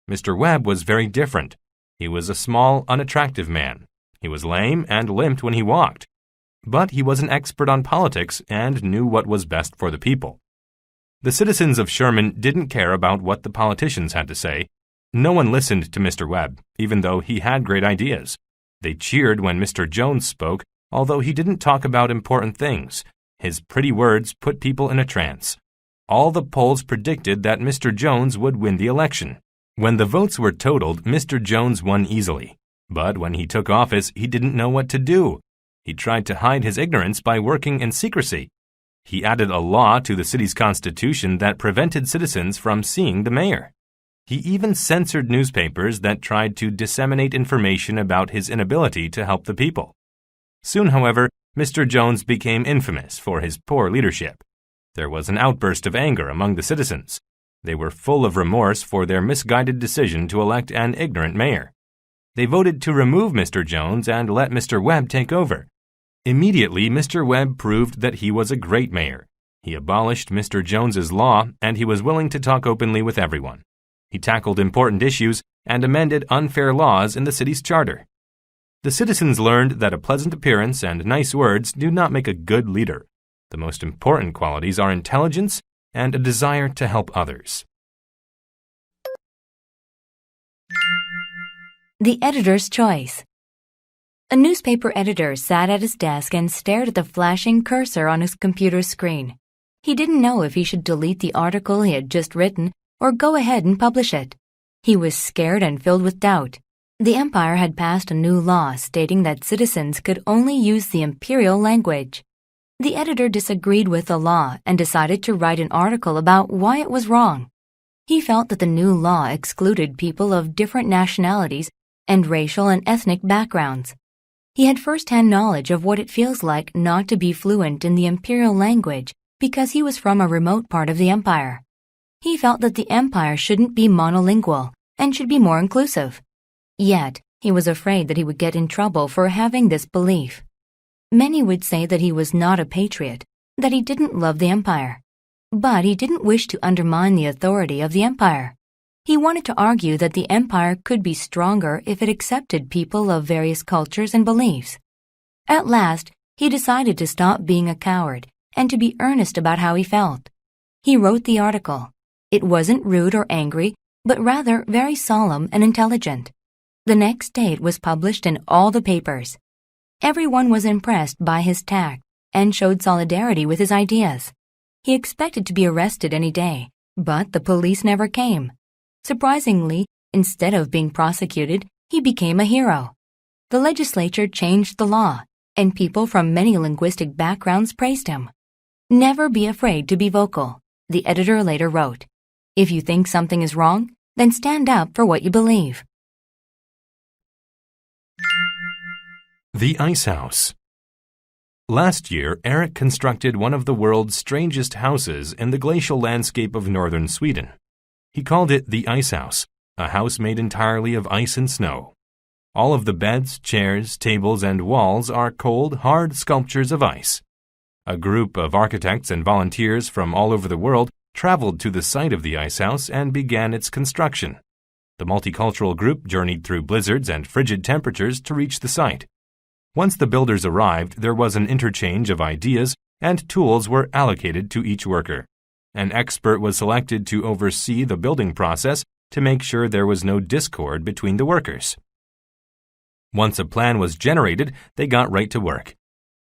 Mr. Webb was very different. He was a small, unattractive man. He was lame and limped when he walked. But he was an expert on politics and knew what was best for the people. The citizens of Sherman didn't care about what the politicians had to say. No one listened to Mr. Webb, even though he had great ideas. They cheered when Mr. Jones spoke, although he didn't talk about important things. His pretty words put people in a trance. All the polls predicted that Mr. Jones would win the election. When the votes were totaled, Mr. Jones won easily. But when he took office, he didn't know what to do. He tried to hide his ignorance by working in secrecy. He added a law to the city's constitution that prevented citizens from seeing the mayor. He even censored newspapers that tried to disseminate information about his inability to help the people. Soon, however, Mr. Jones became infamous for his poor leadership. There was an outburst of anger among the citizens. They were full of remorse for their misguided decision to elect an ignorant mayor. They voted to remove Mr. Jones and let Mr. Webb take over. Immediately, Mr. Webb proved that he was a great mayor. He abolished Mr. Jones's law, and he was willing to talk openly with everyone. He tackled important issues and amended unfair laws in the city's charter. The citizens learned that a pleasant appearance and nice words do not make a good leader. The most important qualities are intelligence and a desire to help others. The editor's choice. A newspaper editor sat at his desk and stared at the flashing cursor on his computer screen. He didn't know if he should delete the article he had just written or go ahead and publish it. He was scared and filled with doubt. The Empire had passed a new law stating that citizens could only use the imperial language. The editor disagreed with the law and decided to write an article about why it was wrong. He felt that the new law excluded people of different nationalities and racial and ethnic backgrounds. He had first-hand knowledge of what it feels like not to be fluent in the imperial language because he was from a remote part of the empire. He felt that the empire shouldn't be monolingual and should be more inclusive. Yet, he was afraid that he would get in trouble for having this belief. Many would say that he was not a patriot, that he didn't love the empire. But he didn't wish to undermine the authority of the empire. He wanted to argue that the empire could be stronger if it accepted people of various cultures and beliefs. At last, he decided to stop being a coward and to be earnest about how he felt. He wrote the article. It wasn't rude or angry, but rather very solemn and intelligent. The next day it was published in all the papers. Everyone was impressed by his tact and showed solidarity with his ideas. He expected to be arrested any day, but the police never came. Surprisingly, instead of being prosecuted, he became a hero. The legislature changed the law, and people from many linguistic backgrounds praised him. Never be afraid to be vocal, the editor later wrote. If you think something is wrong, then stand up for what you believe. The Ice House. Last year, Eric constructed one of the world's strangest houses in the glacial landscape of northern Sweden. He called it the Ice House, a house made entirely of ice and snow. All of the beds, chairs, tables, and walls are cold, hard sculptures of ice. A group of architects and volunteers from all over the world traveled to the site of the Ice House and began its construction. The multicultural group journeyed through blizzards and frigid temperatures to reach the site. Once the builders arrived, there was an interchange of ideas and tools were allocated to each worker. An expert was selected to oversee the building process to make sure there was no discord between the workers. Once a plan was generated, they got right to work.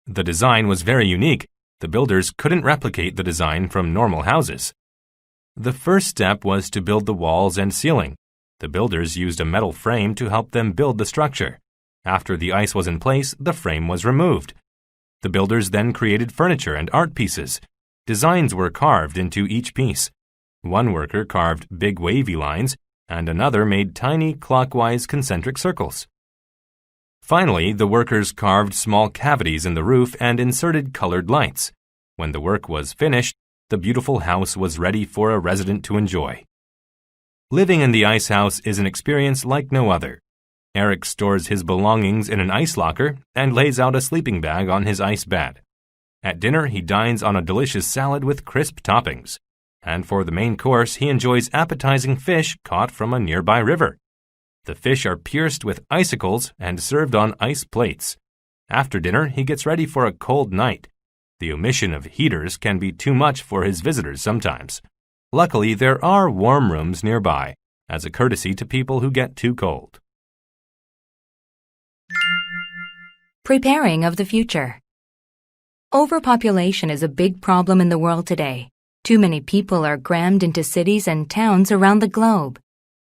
The design was very unique. The builders couldn't replicate the design from normal houses. The first step was to build the walls and ceiling. The builders used a metal frame to help them build the structure. After the ice was in place, the frame was removed. The builders then created furniture and art pieces. Designs were carved into each piece. One worker carved big wavy lines, and another made tiny clockwise concentric circles. Finally, the workers carved small cavities in the roof and inserted colored lights. When the work was finished, the beautiful house was ready for a resident to enjoy. Living in the Ice House is an experience like no other. Eric stores his belongings in an ice locker and lays out a sleeping bag on his ice bed. At dinner, he dines on a delicious salad with crisp toppings. And for the main course, he enjoys appetizing fish caught from a nearby river. The fish are pierced with icicles and served on ice plates. After dinner, he gets ready for a cold night. The omission of heaters can be too much for his visitors sometimes. Luckily, there are warm rooms nearby, as a courtesy to people who get too cold. Preparing of the future. Overpopulation is a big problem in the world today. Too many people are crammed into cities and towns around the globe.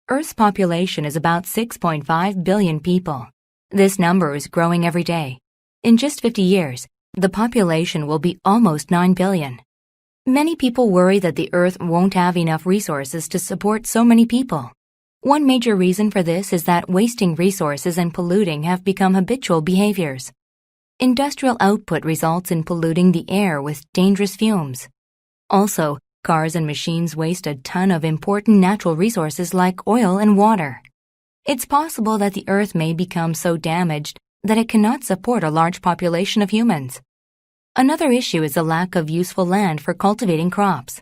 Earth's population is about 6.5 billion people. This number is growing every day. In just 50 years, the population will be almost 9 billion. Many people worry that the Earth won't have enough resources to support so many people. One major reason for this is that wasting resources and polluting have become habitual behaviors. Industrial output results in polluting the air with dangerous fumes. Also, cars and machines waste a ton of important natural resources like oil and water. It's possible that the Earth may become so damaged that it cannot support a large population of humans. Another issue is the lack of useful land for cultivating crops.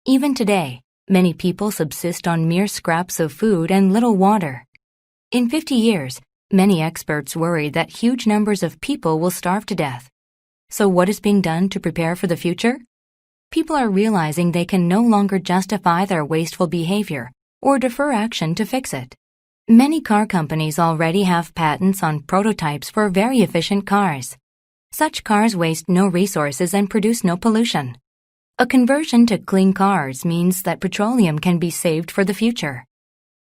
Even today, many people subsist on mere scraps of food and little water. In 50 years, many experts worry that huge numbers of people will starve to death. So what is being done to prepare for the future? People are realizing they can no longer justify their wasteful behavior or defer action to fix it. Many car companies already have patents on prototypes for very efficient cars. Such cars waste no resources and produce no pollution. A conversion to clean cars means that petroleum can be saved for the future.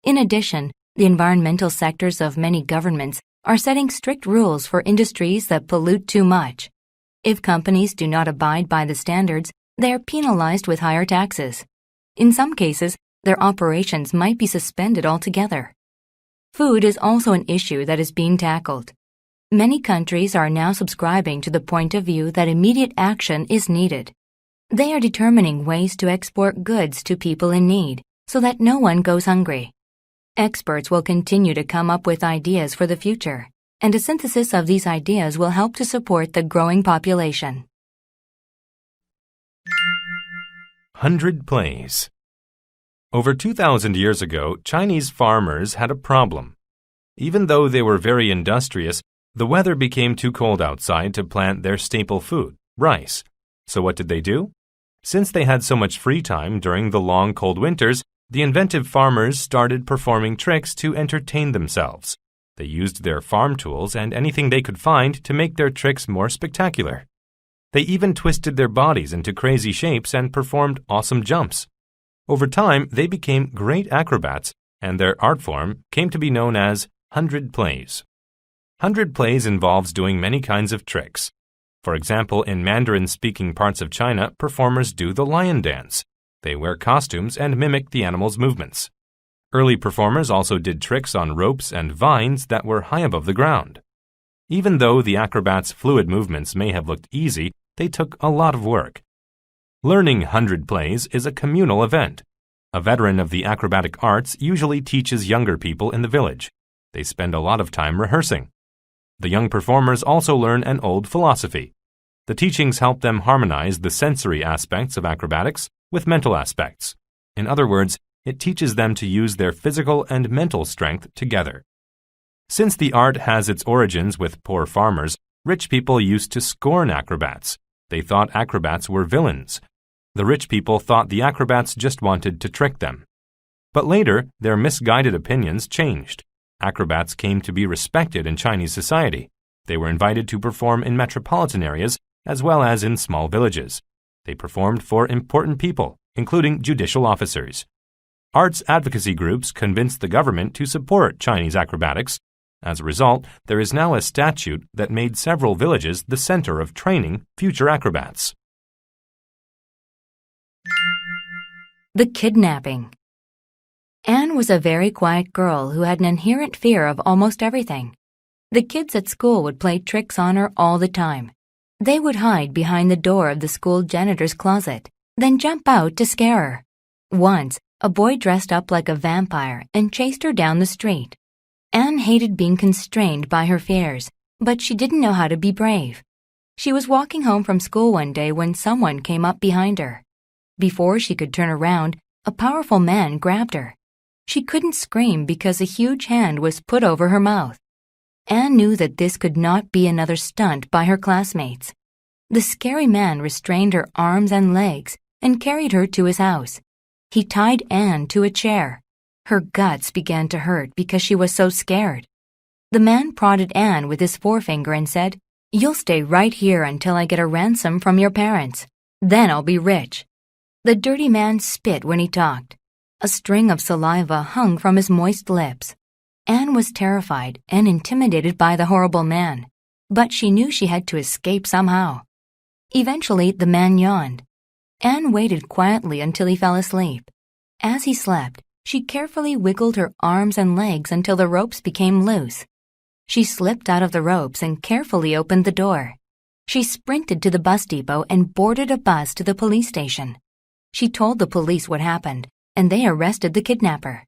In addition, the environmental sectors of many governments are setting strict rules for industries that pollute too much. If companies do not abide by the standards, they are penalized with higher taxes. In some cases, their operations might be suspended altogether. Food is also an issue that is being tackled. Many countries are now subscribing to the point of view that immediate action is needed. They are determining ways to export goods to people in need so that no one goes hungry. Experts will continue to come up with ideas for the future, and a synthesis of these ideas will help to support the growing population. 100 Plays. Over 2,000 years ago, Chinese farmers had a problem. Even though they were very industrious, the weather became too cold outside to plant their staple food, rice. So what did they do? Since they had so much free time during the long cold winters, the inventive farmers started performing tricks to entertain themselves. They used their farm tools and anything they could find to make their tricks more spectacular. They even twisted their bodies into crazy shapes and performed awesome jumps. Over time, they became great acrobats, and their art form came to be known as 100 Plays. 100 Plays involves doing many kinds of tricks. For example, in Mandarin-speaking parts of China, performers do the lion dance. They wear costumes and mimic the animal's movements. Early performers also did tricks on ropes and vines that were high above the ground. Even though the acrobats' fluid movements may have looked easy, they took a lot of work. Learning 100 Plays is a communal event. A veteran of the acrobatic arts usually teaches younger people in the village. They spend a lot of time rehearsing. The young performers also learn an old philosophy. The teachings help them harmonize the sensory aspects of acrobatics with mental aspects. In other words, it teaches them to use their physical and mental strength together. Since the art has its origins with poor farmers, rich people used to scorn acrobats. They thought acrobats were villains. The rich people thought the acrobats just wanted to trick them. But later, their misguided opinions changed. Acrobats came to be respected in Chinese society. They were invited to perform in metropolitan areas as well as in small villages. They performed for important people, including judicial officers. Arts advocacy groups convinced the government to support Chinese acrobatics. As a result, there is now a statute that made several villages the center of training future acrobats. The kidnapping. Anne was a very quiet girl who had an inherent fear of almost everything. The kids at school would play tricks on her all the time. They would hide behind the door of the school janitor's closet, then jump out to scare her. Once, a boy dressed up like a vampire and chased her down the street. Anne hated being constrained by her fears, but she didn't know how to be brave. She was walking home from school one day when someone came up behind her. Before she could turn around, a powerful man grabbed her. She couldn't scream because a huge hand was put over her mouth. Anne knew that this could not be another stunt by her classmates. The scary man restrained her arms and legs and carried her to his house. He tied Anne to a chair. Her guts began to hurt because she was so scared. The man prodded Anne with his forefinger and said, You'll stay right here until I get a ransom from your parents. Then I'll be rich." The dirty man spit when he talked. A string of saliva hung from his moist lips. Anne was terrified and intimidated by the horrible man, but she knew she had to escape somehow. Eventually, the man yawned. Anne waited quietly until he fell asleep. As he slept, she carefully wiggled her arms and legs until the ropes became loose. She slipped out of the ropes and carefully opened the door. She sprinted to the bus depot and boarded a bus to the police station. She told the police what happened, and they arrested the kidnapper.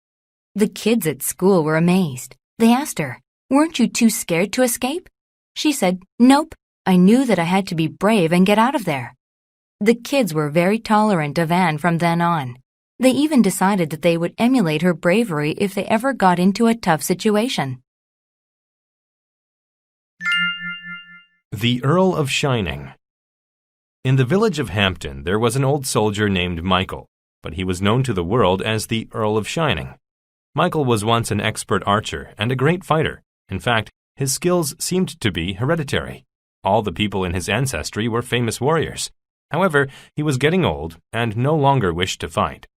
The kids at school were amazed. They asked her, "Weren't you too scared to escape?" She said, "Nope, I knew that I had to be brave and get out of there." The kids were very tolerant of Anne from then on. They even decided that they would emulate her bravery if they ever got into a tough situation. The Earl of Shining. In the village of Hampton, there was an old soldier named Michael, but he was known to the world as the Earl of Shining. Michael was once an expert archer and a great fighter. In fact, his skills seemed to be hereditary. All the people in his ancestry were famous warriors. However, he was getting old and no longer wished to fight.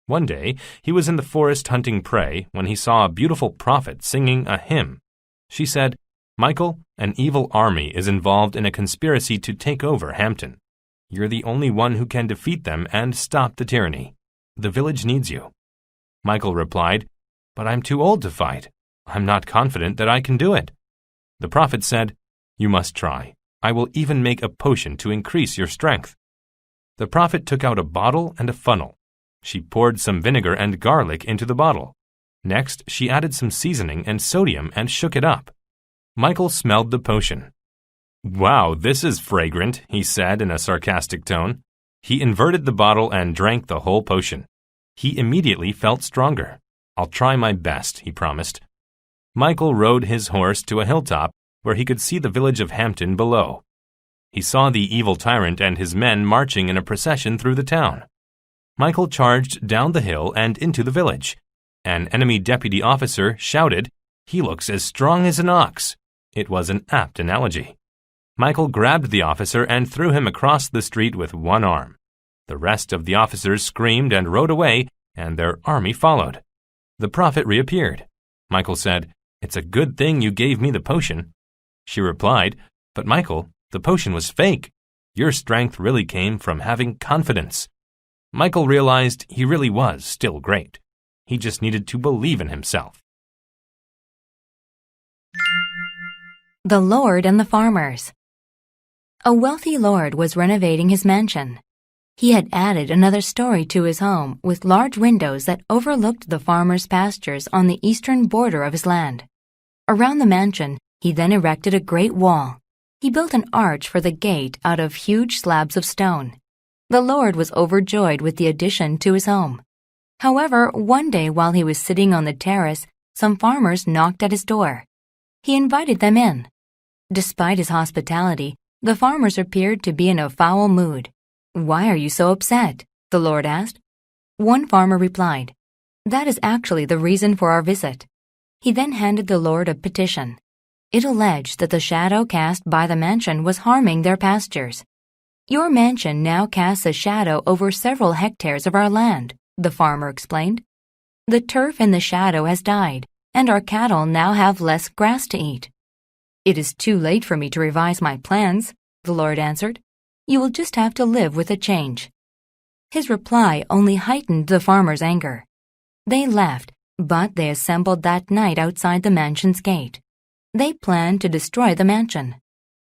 One day, he was in the forest hunting prey when he saw a beautiful prophet singing a hymn. She said, "Michael, an evil army is involved in a conspiracy to take over Hampton. You're the only one who can defeat them and stop the tyranny. The village needs you." Michael replied, "But I'm too old to fight. I'm not confident that I can do it." The prophet said, "You must try. I will even make a potion to increase your strength." The prophet took out a bottle and a funnel. She poured some vinegar and garlic into the bottle. Next, she added some seasoning and sodium and shook it up. Michael smelled the potion. "Wow, this is fragrant," he said in a sarcastic tone. He inverted the bottle and drank the whole potion. He immediately felt stronger. "I'll try my best," he promised. Michael rode his horse to a hilltop where he could see the village of Hampton below. He saw the evil tyrant and his men marching in a procession through the town. Michael charged down the hill and into the village. An enemy deputy officer shouted, "He looks as strong as an ox." It was an apt analogy. Michael grabbed the officer and threw him across the street with one arm. The rest of the officers screamed and rode away, and their army followed. The prophet reappeared. Michael said, "It's a good thing you gave me the potion." She replied, "But Michael, the potion was fake. Your strength really came from having confidence." Michael realized he really was still great. He just needed to believe in himself. The Lord and the Farmers. A wealthy lord was renovating his mansion. He had added another story to his home with large windows that overlooked the farmers' pastures on the eastern border of his land. Around the mansion, he then erected a great wall. He built an arch for the gate out of huge slabs of stone. The lord was overjoyed with the addition to his home. However, one day while he was sitting on the terrace, some farmers knocked at his door. He invited them in. Despite his hospitality, the farmers appeared to be in a foul mood. "Why are you so upset?" the Lord asked. One farmer replied, "That is actually the reason for our visit." He then handed the Lord a petition. It alleged that the shadow cast by the mansion was harming their pastures. "Your mansion now casts a shadow over several hectares of our land," the farmer explained. "The turf in the shadow has died, and our cattle now have less grass to eat." "It is too late for me to revise my plans," the Lord answered. "You will just have to live with a change." His reply only heightened the farmers' anger. They left, but they assembled that night outside the mansion's gate. They planned to destroy the mansion.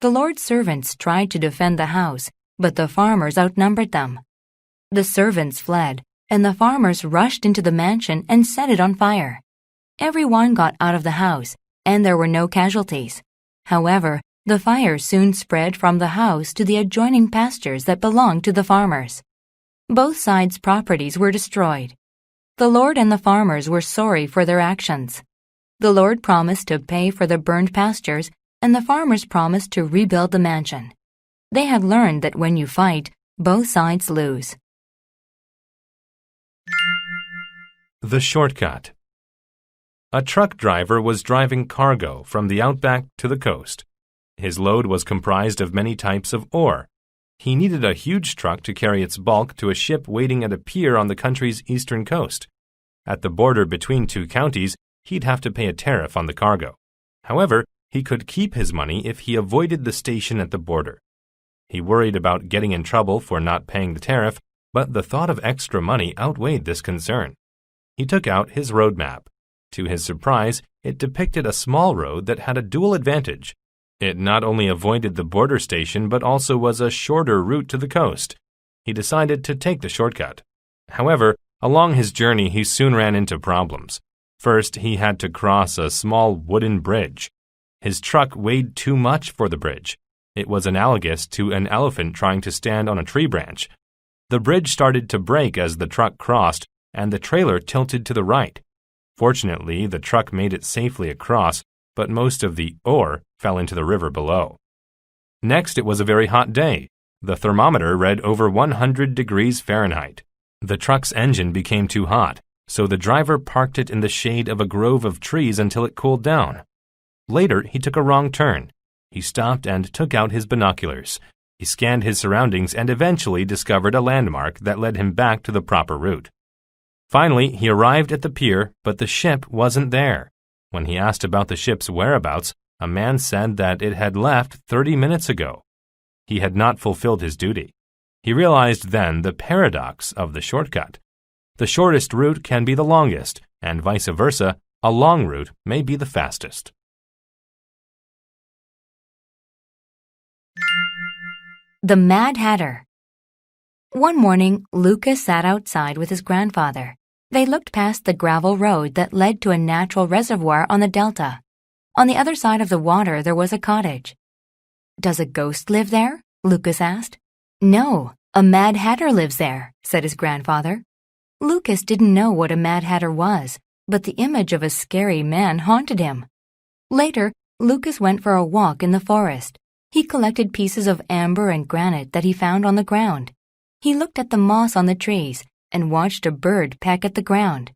The Lord's servants tried to defend the house, but the farmers outnumbered them. The servants fled, and the farmers rushed into the mansion and set it on fire. Everyone got out of the house, and there were no casualties. However, the fire soon spread from the house to the adjoining pastures that belonged to the farmers. Both sides' properties were destroyed. The Lord and the farmers were sorry for their actions. The Lord promised to pay for the burned pastures, and the farmers promised to rebuild the mansion. They had learned that when you fight, both sides lose. The Shortcut. A truck driver was driving cargo from the outback to the coast. His load was comprised of many types of ore. He needed a huge truck to carry its bulk to a ship waiting at a pier on the country's eastern coast. At the border between two counties, he'd have to pay a tariff on the cargo. However, he could keep his money if he avoided the station at the border. He worried about getting in trouble for not paying the tariff, but the thought of extra money outweighed this concern. He took out his road map. To his surprise, it depicted a small road that had a dual advantage. It not only avoided the border station but also was a shorter route to the coast. He decided to take the shortcut. However, along his journey he soon ran into problems. First, he had to cross a small wooden bridge. His truck weighed too much for the bridge. It was analogous to an elephant trying to stand on a tree branch. The bridge started to break as the truck crossed, and the trailer tilted to the right. Fortunately, the truck made it safely across, but most of the ore fell into the river below. Next, it was a very hot day. The thermometer read over 100 degrees Fahrenheit. The truck's engine became too hot, so the driver parked it in the shade of a grove of trees until it cooled down. Later, he took a wrong turn. He stopped and took out his binoculars. He scanned his surroundings and eventually discovered a landmark that led him back to the proper route. Finally, he arrived at the pier, but the ship wasn't there. When he asked about the ship's whereabouts, a man said that it had left 30 minutes ago. He had not fulfilled his duty. He realized then the paradox of the shortcut. The shortest route can be the longest, and vice versa, a long route may be the fastest. The Mad Hatter. One morning, Lucas sat outside with his grandfather. They looked past the gravel road that led to a natural reservoir on the delta. On the other side of the water, there was a cottage. "Does a ghost live there?" Lucas asked. "No, a Mad Hatter lives there," said his grandfather. Lucas didn't know what a Mad Hatter was, but the image of a scary man haunted him. Later, Lucas went for a walk in the forest. He collected pieces of amber and granite that he found on the ground. He looked at the moss on the trees and watched a bird peck at the ground.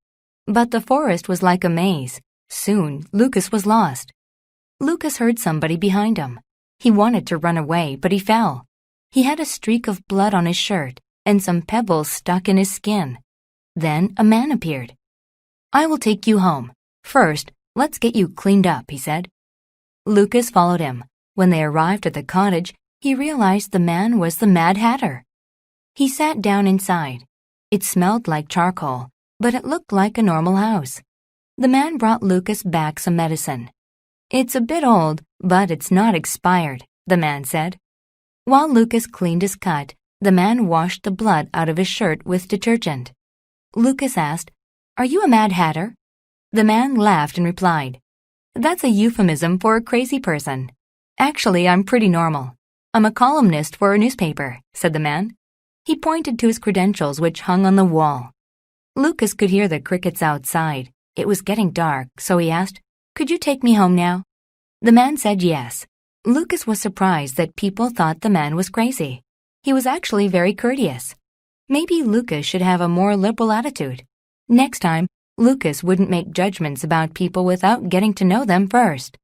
But the forest was like a maze. Soon, Lucas was lost. Lucas heard somebody behind him. He wanted to run away, but he fell. He had a streak of blood on his shirt and some pebbles stuck in his skin. Then a man appeared. "I will take you home. First, let's get you cleaned up," he said. Lucas followed him. When they arrived at the cottage, he realized the man was the Mad Hatter. He sat down inside. It smelled like charcoal, but it looked like a normal house. The man brought Lucas back some medicine. "It's a bit old, but it's not expired," the man said. While Lucas cleaned his cut, the man washed the blood out of his shirt with detergent. Lucas asked, "Are you a Mad Hatter?" The man laughed and replied, "That's a euphemism for a crazy person. Actually, I'm pretty normal. I'm a columnist for a newspaper," said the man. He pointed to his credentials, which hung on the wall. Lucas could hear the crickets outside. It was getting dark, so he asked, "Could you take me home now?" The man said yes. Lucas was surprised that people thought the man was crazy. He was actually very courteous. Maybe Lucas should have a more liberal attitude. Next time, Lucas wouldn't make judgments about people without getting to know them first.